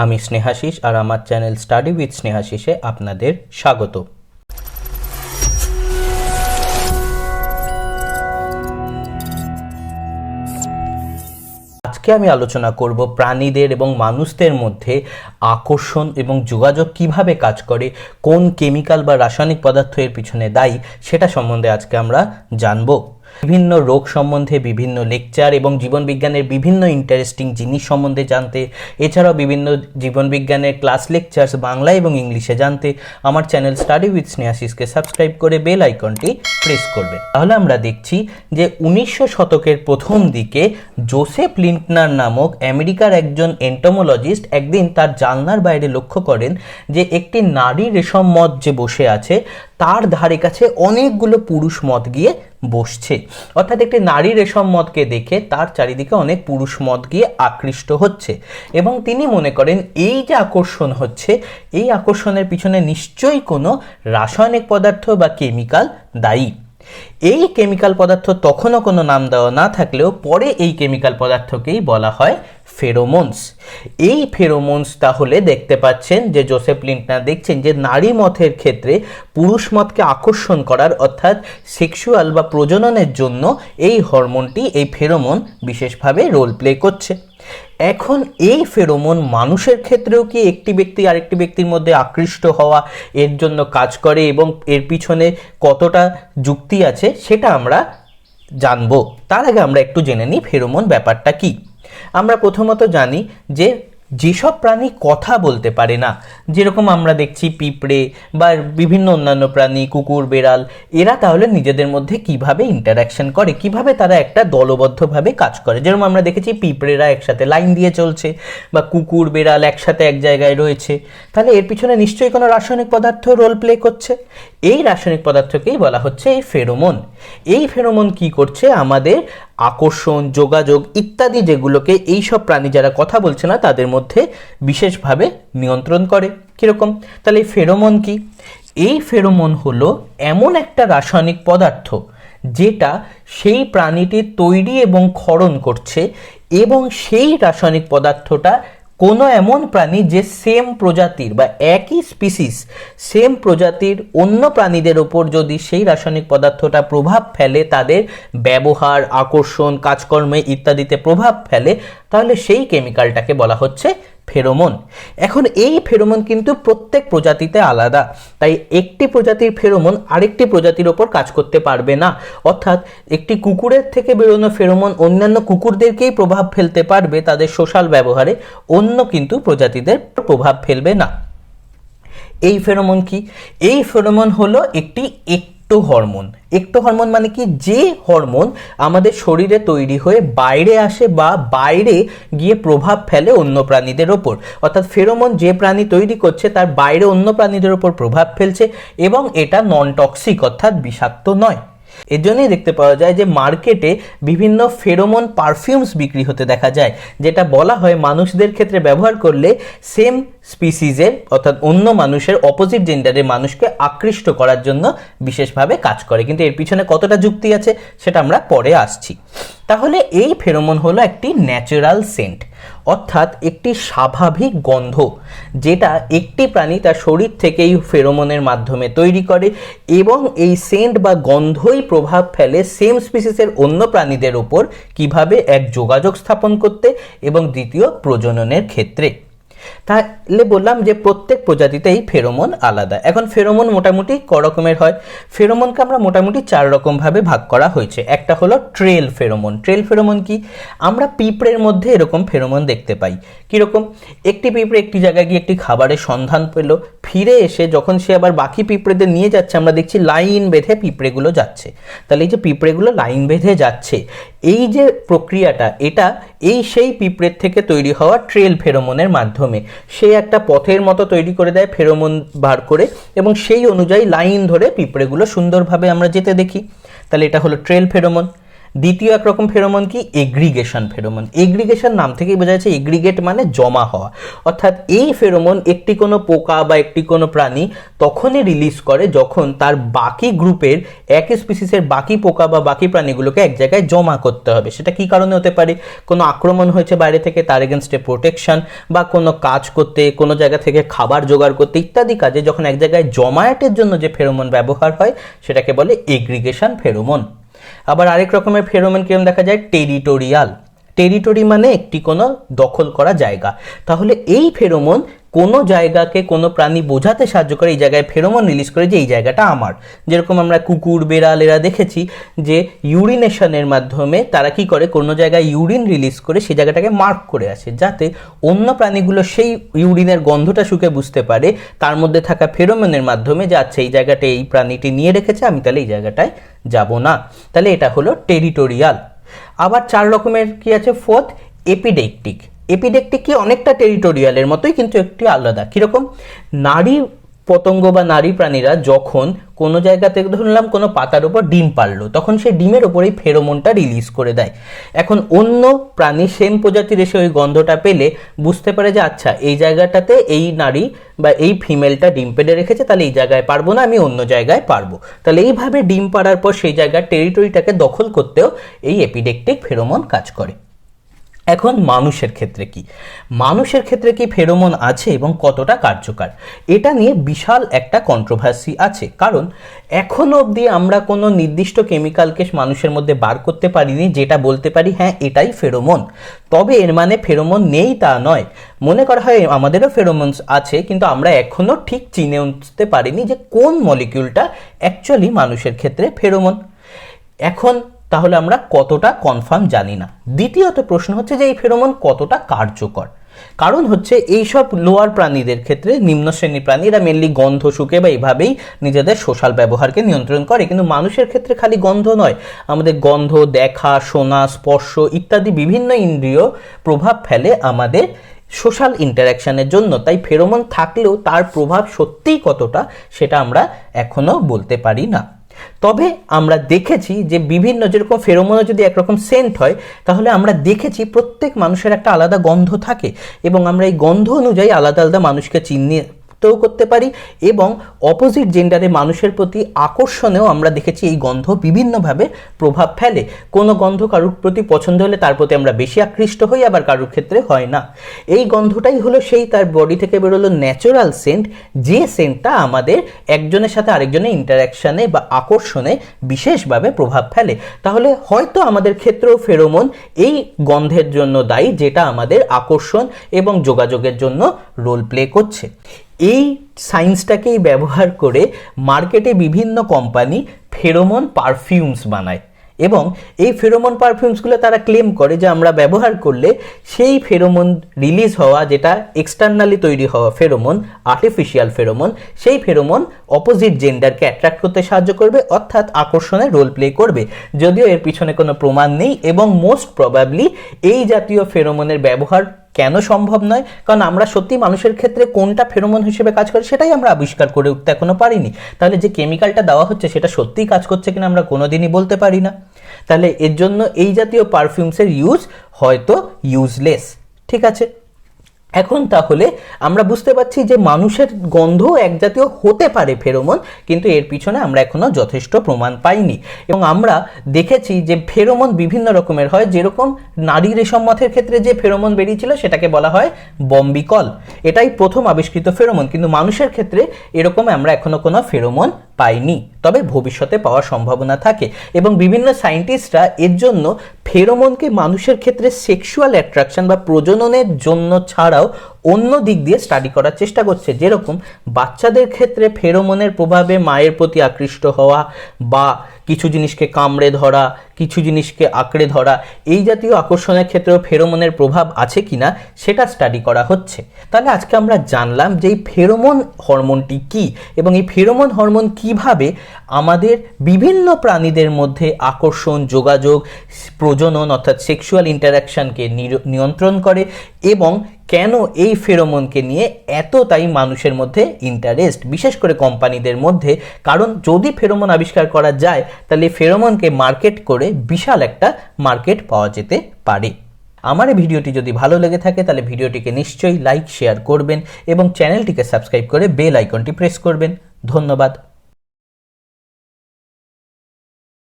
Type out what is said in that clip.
আমি স্নেহাশিস আর আমার channel study with স্নেহাশিসে আপনাদের স্বাগত। আজকে আমি আলোচনা করব প্রাণীদের এবং মানুষদের মধ্যে আকর্ষণ এবং যোগাযোগ কিভাবে কাজ করে, কোন কেমিক্যাল বা রাসায়নিক পদার্থ এর পিছনে দায়ী সেটা সম্বন্ধে আজকে আমরা জানব। বিভিন্ন রোগ সম্বন্ধে বিভিন্ন লেকচার এবং জীবনবিজ্ঞানের বিভিন্ন ইন্টারেস্টিং জিনিস সম্বন্ধে জানতে, এছাড়াও বিভিন্ন জীবনবিজ্ঞানের ক্লাস লেকচার্স বাংলা এবং ইংলিশে জানতে আমার চ্যানেল স্টাডি উইথ স্নেহাশিসকে সাবস্ক্রাইব করে বেল আইকনটি প্রেস করবে। তাহলে আমরা দেখছি যে 1900 শতকের প্রথম দিকে জোসেফ লিন্টনার নামক আমেরিকার একজন এন্টোমোলজিস্ট একদিন তার জানলার বাইরে লক্ষ্য করেন যে একটি নারী রেশম মথ যে বসে আছে তার ধারে কাছে অনেকগুলো পুরুষ মথ গিয়ে বসছে। অর্থাৎ একটি নারী রেশম মথকে দেখে তার চারিদিকে অনেক পুরুষ মথ গিয়ে আকৃষ্ট হচ্ছে এবং তিনি মনে করেন এই যে আকর্ষণ হচ্ছে, এই আকর্ষণের পিছনে নিশ্চয়ই কোনো রাসায়নিক পদার্থ বা কেমিক্যাল দায়ী। এই কেমিক্যাল পদার্থ তখনও কোনো নাম দেওয়া না থাকলেও পরে এই কেমিক্যাল পদার্থকেই বলা হয় ফেরোমোনস। এই ফেরোমোনস তাহলে দেখতে পাচ্ছেন যে জোসেফ লিন্টনার দেখছেন যে নারী মথের ক্ষেত্রে পুরুষ মথকে আকর্ষণ করার অর্থাৎ সেক্সুয়াল বা প্রজননের জন্য এই হরমোনটি, এই ফেরোমোন বিশেষভাবে রোল প্লে করছে। এখন এই ফেরোমোন মানুষের ক্ষেত্রেও কি একটি ব্যক্তি আরেকটি ব্যক্তির মধ্যে আকৃষ্ট হওয়া এর জন্য কাজ করে এবং এর পিছনে কতটা যুক্তি আছে সেটা আমরা জানবো। তার আগে আমরা একটু জেনে নিই ফেরোমোন ব্যাপারটা কি। আমরা প্রথমত জানি যে যেসব প্রাণী কথা বলতে পারে না, যেরকম আমরা দেখছি পিঁপড়ে বা বিভিন্ন অন্যান্য প্রাণী, কুকুর, বেড়াল, এরা তাহলে নিজেদের মধ্যে কিভাবে ইন্টারাকশন করে, কিভাবে তারা একটা দলবদ্ধভাবে কাজ করে। যেরকম আমরা দেখেছি পিঁপড়েরা একসাথে লাইন দিয়ে চলছে বা কুকুর, বেড়াল একসাথে এক জায়গায় রয়েছে, তাহলে এর পিছনে নিশ্চয়ই কোনো রাসায়নিক পদার্থ রোল প্লে করছে। এই রাসায়নিক পদার্থকেই বলা হচ্ছে এই ফেরোমোন। এই ফেরোমোন কি করছে? আমাদের আকর্ষণ, যোগাযোগ ইত্যাদি যেগুলোকে এইসব প্রাণী যারা কথা বলছে না তাদের মধ্যে বিশেষভাবে নিয়ন্ত্রণ করে। কীরকম? তাহলে এই ফেরোমোন কি? এই ফেরোমোন হলো এমন একটা রাসায়নিক পদার্থ যেটা সেই প্রাণীটির তৈরি এবং ক্ষরণ করছে এবং সেই রাসায়নিক পদার্থটা কোনো এমন প্রাণী যে সেম প্রজাতির বা একই স্পিসিস, সেম প্রজাতির অন্য প্রাণীদের ওপর যদি সেই রাসায়নিক পদার্থটা প্রভাব ফেলে, তাদের ব্যবহার, আকর্ষণ, কাজকর্মে ইত্যাদিতে প্রভাব ফেলে, তাহলে সেই কেমিক্যালটাকে বলা হচ্ছে ফেরোমোন। এখন এই ফেরোমোন কিন্তু প্রত্যেক প্রজাতিতে আলাদা, তাই একটি প্রজাতির ফেরোমোন আরেকটি প্রজাতির ওপর কাজ করতে পারবে না। অর্থাৎ একটি কুকুরের থেকে বেরোনো ফেরোমোন অন্যান্য কুকুরদেরকেই প্রভাব ফেলতে পারবে তাদের সোশ্যাল ব্যবহারে, অন্য কিন্তু প্রজাতিদের প্রভাব ফেলবে না। এই ফেরোমোন কি? এই ফেরোমোন হলো একটি একটো হরমোন। একটো হরমোন মানে কি? যে হরমোন আমাদের শরীরে তৈরি হয়ে বাইরে আসে বা বাইরে গিয়ে প্রভাব ফেলে অন্য প্রাণীদের ওপর। অর্থাৎ ফেরোমোন যে প্রাণী তৈরি করছে তার বাইরে অন্য প্রাণীদের ওপর প্রভাব ফেলছে এবং এটা নন টক্সিক অর্থাৎ বিষাক্ত নয়। এর জন্যই দেখতে পাওয়া যায় যে মার্কেটে বিভিন্ন ফেরোমোন পারফিউমস বিক্রি হতে দেখা যায়, যেটা বলা হয় মানুষদের ক্ষেত্রে ব্যবহার করলে সেম স্পিসিসের অর্থাৎ অন্য মানুষের অপোজিট জেন্ডারের মানুষকে আকৃষ্ট করার জন্য বিশেষভাবে কাজ করে। কিন্তু এর পিছনে কতটা যুক্তি আছে সেটা আমরা পরে আসছি। তাহলে এই ফেরোমোন হলো একটি ন্যাচারাল সেন্ট, অর্থাৎ একটি স্বাভাবিক গন্ধ যেটা একটি প্রাণী তার শরীর থেকে এই ফেরোমোনের মাধ্যমে তৈরি করে এবং এই সেন্ট বা গন্ধই প্রভাব ফেলে সেম স্পিসিসের অন্য প্রাণীদের উপর কিভাবে এক যোগাযোগ স্থাপন করতে এবং দ্বিতীয় প্রজননের ক্ষেত্রে। তাহলে বললাম যে প্রত্যেক প্রজাতিতেই ফেরোমোন আলাদা। এখন ফেরোমোন মোটামুটি ক রকমের হয়? ফেরোমোনকে আমরা মোটামুটি 4 রকমভাবে ভাগ করা হয়েছে। একটা হলো ট্রেল ফেরোমোন। ট্রেল ফেরোমোন কি? আমরা পিঁপড়ের মধ্যে এরকম ফেরোমোন দেখতে পাই। কীরকম? একটি পিঁপড়ে একটি জায়গায় গিয়ে একটি খাবারের সন্ধান পেল, ফিরে এসে যখন সে আবার বাকি পিঁপড়েদের নিয়ে যাচ্ছে আমরা দেখছি লাইন বেঁধে পিঁপড়েগুলো যাচ্ছে। তাহলে এই যে পিঁপড়েগুলো লাইন বেঁধে যাচ্ছে, এই যে প্রক্রিয়াটা, এটা সেই পিঁপড়ের থেকে তৈরি হওয়া ট্রেল ফেরোমোনের মাধ্যমে সে একটা পথের মতো তৈরি করে দেয় ফেরোমোন বার করে এবং সেই অনুযায়ী লাইন ধরে পিঁপড়েগুলো সুন্দরভাবে আমরা যেতে দেখি। তাহলে এটা হলো ট্রেল ফেরোমোন। দ্বিতীয় একরকম ফেরোমন কি, এগ্রিগেশন ফেরোমন। এগ্রিগেশন নাম থেকেই বোঝা যাচ্ছে এগ্রিগেট মানে জমা হওয়া, অর্থাৎ এই ফেরোমন একটি কোনো পোকা বা একটি কোনো প্রাণী তখনই রিলিজ করে যখন তার বাকি গ্রুপের একই স্পিসিসের বাকি পোকা বা বাকি প্রাণীগুলোকে এক জায়গায় জমা করতে হবে। সেটা কি কারণে হতে পারে, কোনো আক্রমণ হয়েছে বাইরে থেকে তার এগেনস্টে প্রোটেকশন, বা কোনো কাজ করতে, কোনো জায়গা থেকে খাবার জোগাড় করতে ইত্যাদি কাজে যখন এক জায়গায় জমায়েতের জন্য যে ফেরোমন ব্যবহার হয় সেটাকে বলে এগ্রিগেশন ফেরোমন। আবার আরেক রকমের ফেরোমন কিরকম দেখা যায়, টেরিটোরিয়াল। টেরিটরি মানে একটি কোনো দখল করা জায়গা। তাহলে এই ফেরোমন কোনো জায়গাকে কোনো প্রাণী বোঝাতে সাহায্য করে, এই জায়গায় ফেরোমন রিলিজ করে যে এই জায়গাটা আমার। যেরকম আমরা কুকুর, বেড়াল এরা দেখেছি যে ইউরিনেশনের মাধ্যমে তারা কি করে, কোনো জায়গায় ইউরিন রিলিজ করে সেই জায়গাটাকে মার্ক করে আসে, যাতে অন্য প্রাণীগুলো সেই ইউরিনের গন্ধটা শুকে বুঝতে পারে তার মধ্যে থাকা ফেরোমনের মাধ্যমে যে আচ্ছা এই জায়গাটা এই প্রাণীটি নিয়ে রেখেছে, আমি তাহলে এই জায়গাটায় যাব না। তাহলে এটা হলো টেরিটোরিয়াল। আবার 4 রকমের কি আছে, ফোর্থ এপিডেকটিক। এপিডেকটিক কি অনেকটা টেরিটোরিয়ালের মতোই কিন্তু একটু আলাদা। কিরকম, নারী পতঙ্গ বা নারী প্রাণীরা যখন কোনো জায়গা থেকে ধরলাম কোনো পাতার উপর ডিম পারলো, তখন সেই ডিমের ওপরেই ফেরোমনটা রিলিজ করে দেয়। এখন অন্য প্রাণী সেম প্রজাতির এসে ওই গন্ধটা পেলে বুঝতে পারে যে আচ্ছা এই জায়গাটাতে এই নারী বা এই ফিমেলটা ডিম পেড়ে রেখেছে, তাহলে এই জায়গায় পারবো না, আমি অন্য জায়গায় পারবো। তাহলে এইভাবে ডিম পাড়ার পর সেই জায়গার টেরিটরিটাকে দখল করতেও এই এপিডেকটিক ফেরোমন কাজ করে। এখন মানুষের ক্ষেত্রে কি, মানুষের ক্ষেত্রে কি ফেরোমন আছে এবং কতটা কার্যকর, এটা নিয়ে বিশাল একটা কন্ট্রোভার্সি আছে। কারণ এখনো অবধি আমরা কোনো নির্দিষ্ট কেমিক্যালকে মানুষের মধ্যে বার করতে পারিনি যেটা বলতে পারি হ্যাঁ এটাই ফেরোমন। তবে এর মানে ফেরোমন নেই তা নয়, মনে করা হয় আমাদেরও ফেরোমনস আছে, কিন্তু আমরা এখনো ঠিক চিনে উঠতে পারিনি যে কোন মলিকিউলটা অ্যাকচুয়ালি মানুষের ক্ষেত্রে ফেরোমন। এখন তাহলে আমরা কতটা কনফার্ম জানি না। দ্বিতীয়ত প্রশ্ন হচ্ছে যে এই ফেরোমন কতটা কার্যকর। কারণ হচ্ছে এইসব লোয়ার প্রাণীদের ক্ষেত্রে, নিম্ন শ্রেণীর প্রাণীরা মেনলি গন্ধ শুকে বা এইভাবেই নিজেদের সোশ্যাল ব্যবহারকে নিয়ন্ত্রণ করে, কিন্তু মানুষের ক্ষেত্রে খালি গন্ধ নয়, আমাদের গন্ধ, দেখা, শোনা, স্পর্শ ইত্যাদি বিভিন্ন ইন্দ্রিয় প্রভাব ফেলে আমাদের সোশ্যাল ইন্টারাকশনের জন্য। তাই ফেরোমন থাকলেও তার প্রভাব সত্যিই কতটা সেটা আমরা এখনো বলতে পারি না। তবে আমরা দেখেছি যে বিভিন্ন, যেরকম ফেরোমনে যদি একরকম সেন্ট হয়, তাহলে আমরা দেখেছি প্রত্যেক মানুষের একটা আলাদা গন্ধ থাকে, এবং আমরা এই গন্ধ অনুযায়ী আলাদা আলাদা মানুষকে চিহ্নিতও করতে পারি, এবং অপোজিট জেন্ডারে মানুষের প্রতি আকর্ষণেও আমরা দেখেছি এই গন্ধ বিভিন্নভাবে প্রভাব ফেলে। কোনো গন্ধ কারুর প্রতি পছন্দ হলে তার প্রতি আমরা বেশি আকৃষ্ট হই, আবার কারুর ক্ষেত্রে হয় না। এই গন্ধটাই হলো সেই তার বডি থেকে বেরোলো ন্যাচারাল সেন্ট, যে সেন্টটা আমাদের একজনের সাথে আরেকজনের ইন্টারাকশনে বা আকর্ষণে বিশেষভাবে প্রভাব ফেলে। তাহলে হয়তো আমাদের ক্ষেত্রেও ফেরোমন এই গন্ধের জন্য দায়ী, যেটা আমাদের আকর্ষণ এবং যোগাযোগের জন্য রোল প্লে করছে। এই সায়েন্সটাকেই ব্যবহার করে মার্কেটে বিভিন্ন কোম্পানি ফেরোমন পারফিউমস বানায়, এবং এই ফেরোমন পারফিউমসগুলো তারা ক্লেম করে যে আমরা ব্যবহার করলে সেই ফেরোমন রিলিজ হওয়া, যেটা এক্সটার্নালি তৈরি হওয়া ফেরোমন, আর্টিফিশিয়াল ফেরোমন, সেই ফেরোমন অপোজিট জেন্ডারকে অ্যাট্রাক্ট করতে সাহায্য করবে, অর্থাৎ আকর্ষণের রোল প্লে করবে। যদিও এর পিছনে কোনো প্রমাণ নেই, এবং মোস্ট প্রবাবলি এই জাতীয় ফেরোমনের ব্যবহার কেন সম্ভব নয়, কারণ আমরা সত্যি মানুষের ক্ষেত্রে কোনটা ফেরোমন হিসেবে কাজ করে সেটাই আমরা আবিষ্কার করে উঠতে এখনো পারিনি। তাহলে যে কেমিক্যালটা দেওয়া হচ্ছে সেটা সত্যিই কাজ করছে কিনা আমরা কোনোদিনই বলতে পারি না। তাহলে এর জন্য এই জাতীয় পারফিউমসের ইউজ হয়তো ইউজলেস। ঠিক আছে, এখন তাহলে আমরা বুঝতে পারছি যে মানুষের গন্ধ এক জাতীয় হতে পারে ফেরোমন, কিন্তু এর পিছনে আমরা এখনো যথেষ্ট প্রমাণ পাইনি। এবং আমরা দেখেছি যে ফেরোমন বিভিন্ন রকমের হয়, যেরকম নারী রেশম মথের ক্ষেত্রে যে ফেরোমন বেরিয়েছিল সেটাকে বলা হয় বম্বিকল, এটাই প্রথম আবিষ্কৃত ফেরোমন। কিন্তু মানুষের ক্ষেত্রে এরকম আমরা এখনো কোনো ফেরোমন পাইনি, তবে ভবিষ্যতে পাওয়ার সম্ভাবনা থাকে। এবং বিভিন্ন সায়েন্টিস্টরা এর জন্য ফেরোমনকে মানুষের ক্ষেত্রে সেক্সুয়াল অ্যাট্রাকশন বা প্রজননের জন্য ছাড়াও অন্য দিক দিয়ে স্টাডি করার চেষ্টা করছে। যেরকম বাচ্চাদের ক্ষেত্রে ফেরোমনের প্রভাবে মায়ের প্রতি আকৃষ্ট হওয়া, বা কিছু জিনিসকে কামড়ে ধরা, কিছু জিনিসকে আঁকড়ে ধরা, এই জাতীয় আকর্ষণের ক্ষেত্রেও ফেরোমনের প্রভাব আছে কিনা সেটা স্টাডি করা হচ্ছে। তাহলে আজকে আমরা জানলাম যে এই ফেরোমন হরমোনটি কি, এবং এই ফেরোমন হরমোন কি কিভাবে আমাদের বিভিন্ন প্রাণীদের মধ্যে আকর্ষণ, যোগাযোগ, প্রজনন অর্থাৎ সেক্সুয়াল ইন্টারাকশনকে নিয়ন্ত্রণ করে এবং কেন এই ফেরোমনকে নিয়ে এতটাই মানুষের মধ্যে ইন্টারেস্ট, বিশেষ করে কোম্পানিদের মধ্যে। কারণ যদি ফেরোমন আবিষ্কার করা যায় তাহলে ফেরোমনকে মার্কেট করে বিশাল একটা মার্কেট পাওয়া যেতে পারে। আমার এই ভিডিওটি যদি ভালো লেগে থাকে তাহলে ভিডিওটিকে নিশ্চয়ই লাইক, শেয়ার করবেন এবং চ্যানেলটিকে সাবস্ক্রাইব করে বেল আইকনটি প্রেস করবেন। ধন্যবাদ।